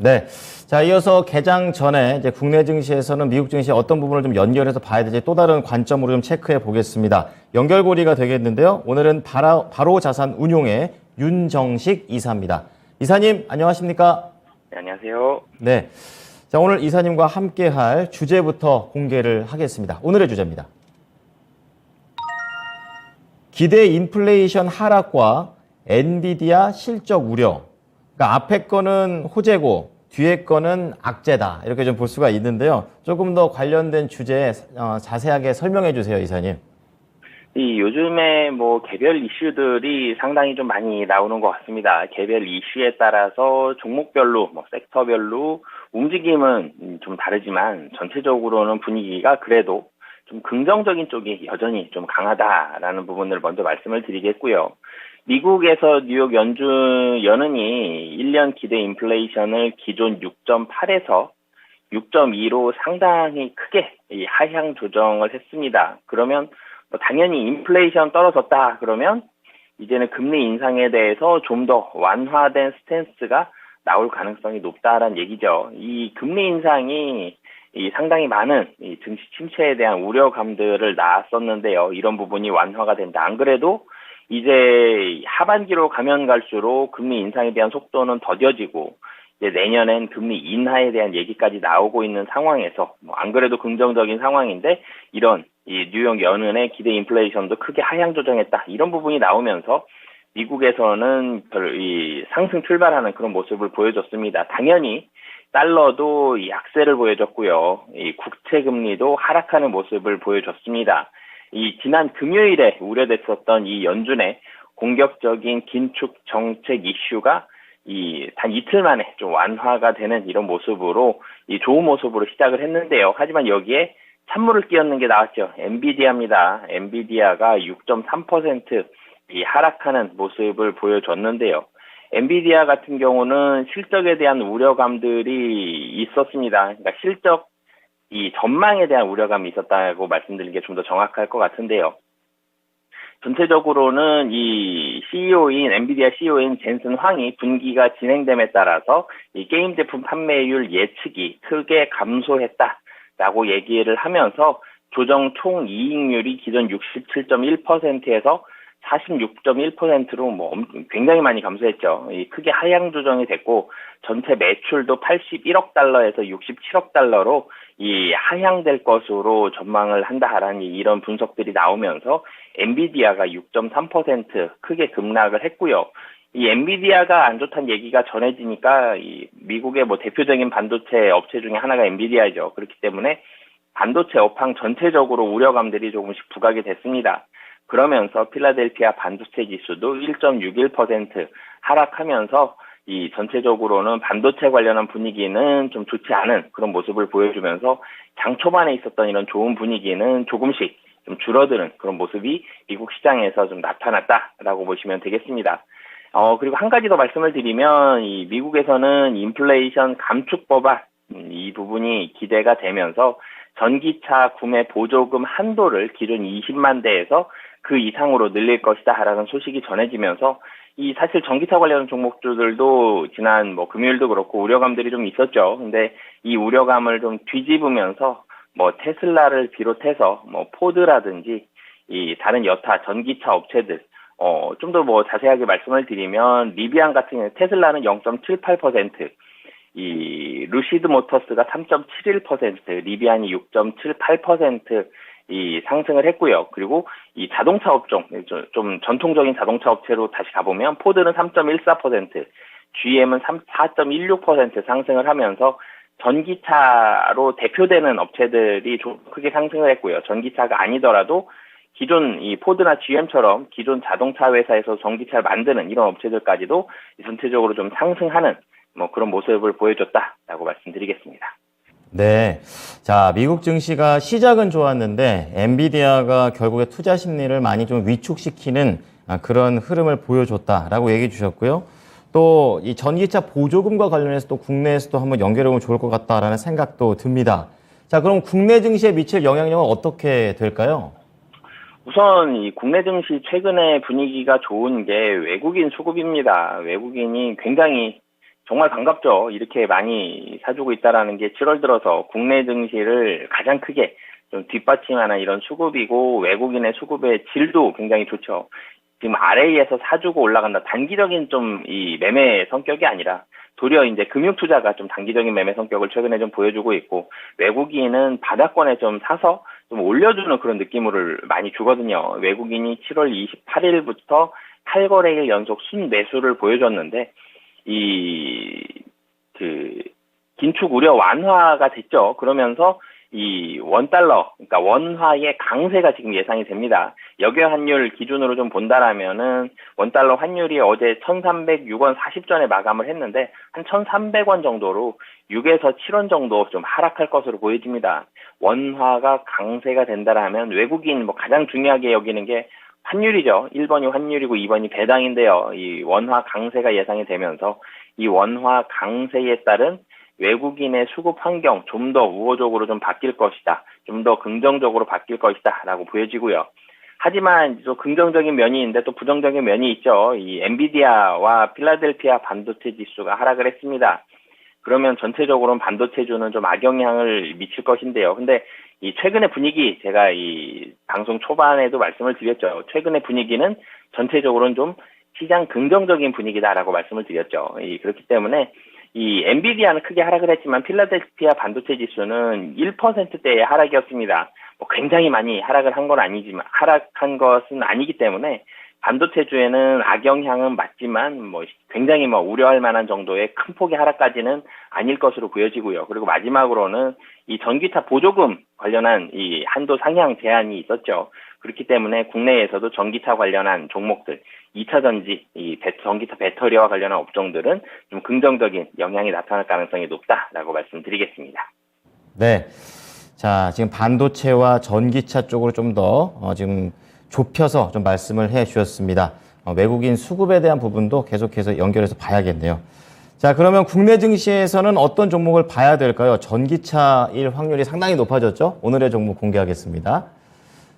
네. 자, 이어서 개장 전에 이제 국내 증시에서는 미국 증시의 어떤 부분을 좀 연결해서 봐야 될지 또 다른 관점으로 좀 체크해 보겠습니다. 연결고리가 되겠는데요. 오늘은 바로 자산 운용의 윤정식 이사입니다. 이사님, 안녕하십니까? 네, 안녕하세요. 네. 자, 오늘 이사님과 함께 할 주제부터 공개를 하겠습니다. 오늘의 주제입니다. 기대 인플레이션 하락과 엔비디아 실적 우려. 그러니까 앞에 거는 호재고 뒤에 거는 악재다. 이렇게 좀 볼 수가 있는데요. 조금 더 관련된 주제 자세하게 설명해 주세요, 이사님. 요즘에 개별 이슈들이 상당히 좀 많이 나오는 것 같습니다. 개별 이슈에 따라서 종목별로, 섹터별로 움직임은 좀 다르지만 전체적으로는 분위기가 그래도 좀 긍정적인 쪽이 여전히 좀 강하다라는 부분을 먼저 말씀을 드리겠고요. 미국에서 뉴욕 연은이 1년 기대 인플레이션을 기존 6.8에서 6.2로 상당히 크게 하향 조정을 했습니다. 그러면 당연히 인플레이션 떨어졌다 그러면 이제는 금리 인상에 대해서 좀 더 완화된 스탠스가 나올 가능성이 높다라는 얘기죠. 이 금리 인상이 상당히 많은 증시 침체에 대한 우려감들을 낳았었는데요. 이런 부분이 완화가 된다. 안 그래도 이제 하반기로 가면 갈수록 금리 인상에 대한 속도는 더뎌지고 이제 내년엔 금리 인하에 대한 얘기까지 나오고 있는 상황에서 안 그래도 긍정적인 상황인데 이런 이 뉴욕 연은의 기대 인플레이션도 크게 하향 조정했다. 이런 부분이 나오면서 미국에서는 상승 출발하는 그런 모습을 보여줬습니다. 당연히 달러도 약세를 보여줬고요. 이 국채 금리도 하락하는 모습을 보여줬습니다. 지난 금요일에 우려됐었던 이 연준의 공격적인 긴축 정책 이슈가 단 이틀 만에 좀 완화가 되는 이런 모습으로 좋은 모습으로 시작을 했는데요. 하지만 여기에 찬물을 끼얹는 게 나왔죠. 엔비디아입니다. 엔비디아가 6.3% 하락하는 모습을 보여줬는데요. 엔비디아 같은 경우는 실적에 대한 우려감들이 있었습니다. 그러니까 실적 전망에 대한 우려감이 있었다고 말씀드리는 게 좀 더 정확할 것 같은데요. 전체적으로는 엔비디아 CEO인 젠슨 황이 분기가 진행됨에 따라서 게임 제품 판매율 예측이 크게 감소했다라고 얘기를 하면서 조정 총 이익률이 기존 67.1%에서 46.1%로 굉장히 많이 감소했죠. 크게 하향 조정이 됐고 전체 매출도 81억 달러에서 67억 달러로 하향될 것으로 전망을 한다라는 이런 분석들이 나오면서 엔비디아가 6.3% 크게 급락을 했고요. 엔비디아가 안 좋다는 얘기가 전해지니까 미국의 대표적인 반도체 업체 중에 하나가 엔비디아죠. 그렇기 때문에 반도체 업황 전체적으로 우려감들이 조금씩 부각이 됐습니다. 그러면서 필라델피아 반도체 지수도 1.61% 하락하면서 전체적으로는 반도체 관련한 분위기는 좀 좋지 않은 그런 모습을 보여주면서 장 초반에 있었던 이런 좋은 분위기는 조금씩 좀 줄어드는 그런 모습이 미국 시장에서 좀 나타났다라고 보시면 되겠습니다. 그리고 한 가지 더 말씀을 드리면 미국에서는 인플레이션 감축 법안 이 부분이 기대가 되면서 전기차 구매 보조금 한도를 기존 20만 대에서 그 이상으로 늘릴 것이다라는 소식이 전해지면서 사실 전기차 관련 종목주들도 지난 금요일도 그렇고 우려감들이 좀 있었죠. 근데 이 우려감을 좀 뒤집으면서 테슬라를 비롯해서 포드라든지 다른 여타 전기차 업체들 좀 더 자세하게 말씀을 드리면 리비안 같은 경우 테슬라는 0.78%, 루시드 모터스가 3.71%, 리비안이 6.78% 상승을 했고요. 그리고 자동차 업종, 좀 전통적인 자동차 업체로 다시 가보면 포드는 3.14%, GM은 4.16% 상승을 하면서 전기차로 대표되는 업체들이 좀 크게 상승을 했고요. 전기차가 아니더라도 기존 포드나 GM처럼 기존 자동차 회사에서 전기차를 만드는 이런 업체들까지도 전체적으로 좀 상승하는 그런 모습을 보여줬다라고 말씀드리겠습니다. 네. 자, 미국 증시가 시작은 좋았는데 엔비디아가 결국에 투자 심리를 많이 좀 위축시키는 그런 흐름을 보여줬다라고 얘기해 주셨고요. 또 이 전기차 보조금과 관련해서 또 국내에서도 한번 연결해 보면 좋을 것 같다라는 생각도 듭니다. 자, 그럼 국내 증시에 미칠 영향력은 어떻게 될까요? 우선 국내 증시 최근에 분위기가 좋은 게 외국인 수급입니다. 외국인이 굉장히 정말 반갑죠. 이렇게 많이 사주고 있다라는 게 7월 들어서 국내 증시를 가장 크게 좀 뒷받침하는 이런 수급이고 외국인의 수급의 질도 굉장히 좋죠. 지금 RA에서 사주고 올라간다. 단기적인 좀 이 매매 성격이 아니라 도리어 이제 금융투자가 좀 단기적인 매매 성격을 최근에 좀 보여주고 있고 외국인은 바닥권에 좀 사서 좀 올려주는 그런 느낌을 많이 주거든요. 외국인이 7월 28일부터 8거래일 연속 순매수를 보여줬는데 긴축 우려 완화가 됐죠. 그러면서 이 원달러, 그러니까 원화의 강세가 지금 예상이 됩니다. 역외 환율 기준으로 좀 본다라면은 원달러 환율이 어제 1,306원 40전에 마감을 했는데 한 1,300원 정도로 6에서 7원 정도 좀 하락할 것으로 보여집니다. 원화가 강세가 된다라면 외국인 뭐 가장 중요하게 여기는 게 환율이죠. 1번이 환율이고 2번이 배당인데요. 이 원화 강세가 예상이 되면서 이 원화 강세에 따른 외국인의 수급 환경 좀 더 우호적으로 좀 바뀔 것이다. 좀 더 긍정적으로 바뀔 것이다. 라고 보여지고요. 하지만 또 긍정적인 면이 있는데 또 부정적인 면이 있죠. 이 엔비디아와 필라델피아 반도체 지수가 하락을 했습니다. 그러면 전체적으로는 반도체주는 좀 악영향을 미칠 것인데요. 근데 이 최근의 분위기, 제가 이 방송 초반에도 말씀을 드렸죠. 최근의 분위기는 전체적으로는 좀 시장 긍정적인 분위기다라고 말씀을 드렸죠. 그렇기 때문에 이 엔비디아는 크게 하락을 했지만 필라델피아 반도체 지수는 1%대의 하락이었습니다. 뭐 굉장히 많이 하락을 한 건 아니지만 하락한 것은 아니기 때문에 반도체주에는 악영향은 맞지만 뭐 굉장히 뭐 우려할 만한 정도의 큰 폭의 하락까지는 아닐 것으로 보여지고요. 그리고 마지막으로는 이 전기차 보조금 관련한 이 한도 상향 제한이 있었죠. 그렇기 때문에 국내에서도 전기차 관련한 종목들, 2차 전지, 전기차 배터리와 관련한 업종들은 좀 긍정적인 영향이 나타날 가능성이 높다라고 말씀드리겠습니다. 네. 자, 지금 반도체와 전기차 쪽으로 좀 더 지금 좁혀서 좀 말씀을 해 주셨습니다. 외국인 수급에 대한 부분도 계속해서 연결해서 봐야겠네요. 자, 그러면 국내 증시에서는 어떤 종목을 봐야 될까요? 전기차일 확률이 상당히 높아졌죠? 오늘의 종목 공개하겠습니다.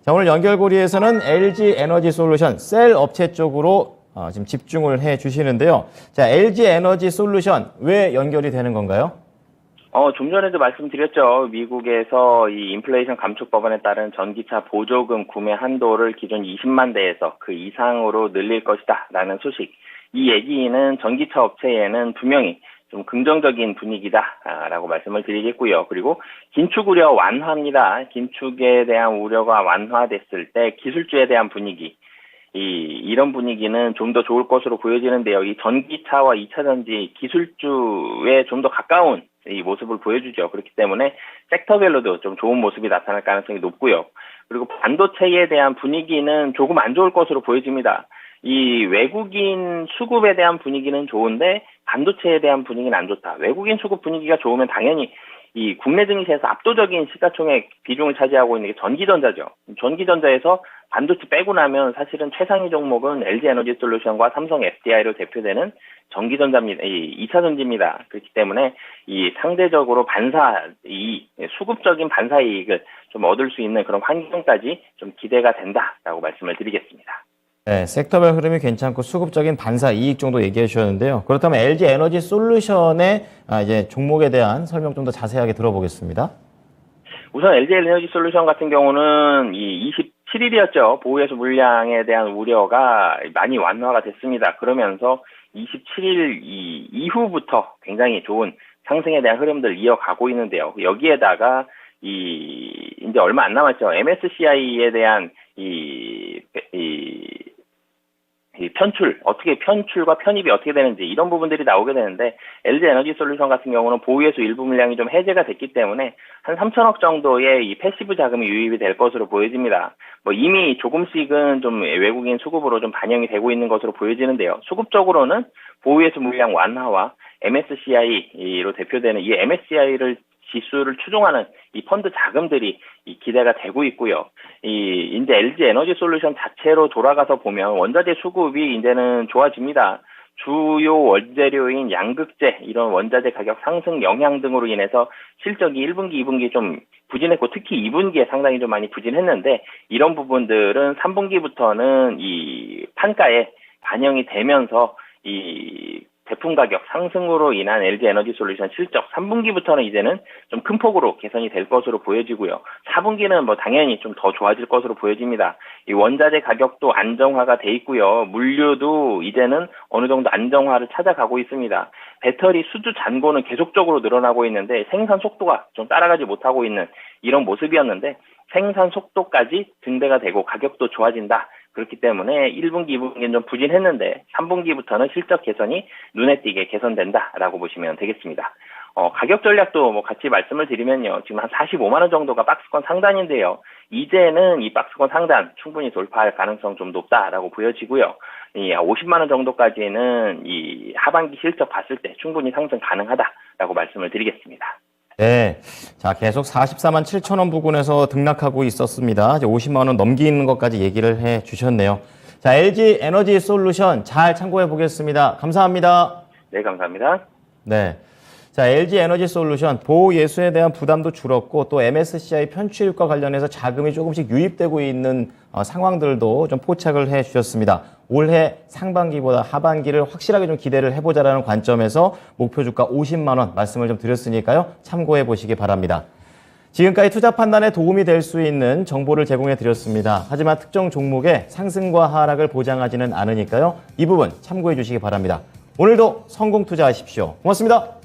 자, 오늘 연결고리에서는 LG 에너지 솔루션 셀 업체 쪽으로 지금 집중을 해 주시는데요. 자, LG 에너지 솔루션 왜 연결이 되는 건가요? 좀 전에도 말씀드렸죠. 미국에서 이 인플레이션 감축법안에 따른 전기차 보조금 구매 한도를 기존 20만 대에서 그 이상으로 늘릴 것이다 라는 소식. 이 얘기는 전기차 업체에는 분명히 좀 긍정적인 분위기다라고 말씀을 드리겠고요. 그리고 긴축 우려 완화입니다. 긴축에 대한 우려가 완화됐을 때 기술주에 대한 분위기, 이런 분위기는 좀 더 좋을 것으로 보여지는데요. 이 전기차와 2차 전지 기술주에 좀 더 가까운 이 모습을 보여주죠. 그렇기 때문에 섹터별로도 좀 좋은 모습이 나타날 가능성이 높고요. 그리고 반도체에 대한 분위기는 조금 안 좋을 것으로 보여집니다. 이 외국인 수급에 대한 분위기는 좋은데 반도체에 대한 분위기는 안 좋다. 외국인 수급 분위기가 좋으면 당연히 이 국내 증시에서 압도적인 시가총액 비중을 차지하고 있는 게 전기전자죠. 전기전자에서 반도체 빼고 나면 사실은 최상위 종목은 LG 에너지 솔루션과 삼성 SDI로 대표되는 전기전자입니다. 2차 전지입니다. 그렇기 때문에 이 상대적으로 수급적인 반사 이익을 좀 얻을 수 있는 그런 환경까지 좀 기대가 된다라고 말씀을 드리겠습니다. 네, 섹터별 흐름이 괜찮고 수급적인 반사 이익 정도 얘기해 주셨는데요. 그렇다면 LG 에너지 솔루션의 이제 종목에 대한 설명 좀 더 자세하게 들어보겠습니다. 우선 LG 에너지 솔루션 같은 경우는 이 27일이었죠. 보호해수 물량에 대한 우려가 많이 완화가 됐습니다. 그러면서 27일 이후부터 굉장히 좋은 상승에 대한 흐름들 이어가고 있는데요. 여기에다가 이제 얼마 안 남았죠. MSCI에 대한 편출과 편입이 어떻게 되는지 이런 부분들이 나오게 되는데 LG 에너지 솔루션 같은 경우는 보유해수 일부 물량이 좀 해제가 됐기 때문에 한 3천억 정도의 이 패시브 자금이 유입이 될 것으로 보여집니다. 뭐 이미 조금씩은 좀 외국인 수급으로 좀 반영이 되고 있는 것으로 보여지는데요. 수급적으로는 보유해수 물량 완화와 MSCI로 대표되는 이 MSCI를 지수를 추종하는 이 펀드 자금들이 기대가 되고 있고요. 이제 LG 에너지 솔루션 자체로 돌아가서 보면 원자재 수급이 이제는 좋아집니다. 주요 원재료인 양극재, 이런 원자재 가격 상승 영향 등으로 인해서 실적이 1분기, 2분기 좀 부진했고 특히 2분기에 상당히 좀 많이 부진했는데 이런 부분들은 3분기부터는 이 판가에 반영이 되면서 제품 가격 상승으로 인한 LG에너지솔루션 실적 3분기부터는 이제는 좀 큰 폭으로 개선이 될 것으로 보여지고요. 4분기는 뭐 당연히 좀 더 좋아질 것으로 보여집니다. 이 원자재 가격도 안정화가 돼 있고요. 물류도 이제는 어느 정도 안정화를 찾아가고 있습니다. 배터리 수주 잔고는 계속적으로 늘어나고 있는데 생산 속도가 좀 따라가지 못하고 있는 이런 모습이었는데 생산 속도까지 증대가 되고 가격도 좋아진다. 그렇기 때문에 1분기, 2분기는 좀 부진했는데 3분기부터는 실적 개선이 눈에 띄게 개선된다라고 보시면 되겠습니다. 가격 전략도 뭐 같이 말씀을 드리면요. 지금 한 45만 원 정도가 박스권 상단인데요. 이제는 이 박스권 상단 충분히 돌파할 가능성 좀 높다라고 보여지고요. 이 50만 원 정도까지는 이 하반기 실적 봤을 때 충분히 상승 가능하다라고 말씀을 드리겠습니다. 네. 자, 계속 44만 7천 원 부근에서 등락하고 있었습니다. 이제 50만 원 넘기는 것까지 얘기를 해 주셨네요. 자, LG 에너지 솔루션 잘 참고해 보겠습니다. 감사합니다. 네, 감사합니다. 네. 자, LG 에너지 솔루션 보호 예수에 대한 부담도 줄었고 또 MSCI 편취율과 관련해서 자금이 조금씩 유입되고 있는 상황들도 좀 포착을 해 주셨습니다. 올해 상반기보다 하반기를 확실하게 좀 기대를 해보자라는 관점에서 목표 주가 50만 원 말씀을 좀 드렸으니까요. 참고해 보시기 바랍니다. 지금까지 투자 판단에 도움이 될 수 있는 정보를 제공해 드렸습니다. 하지만 특정 종목의 상승과 하락을 보장하지는 않으니까요. 이 부분 참고해 주시기 바랍니다. 오늘도 성공 투자하십시오. 고맙습니다.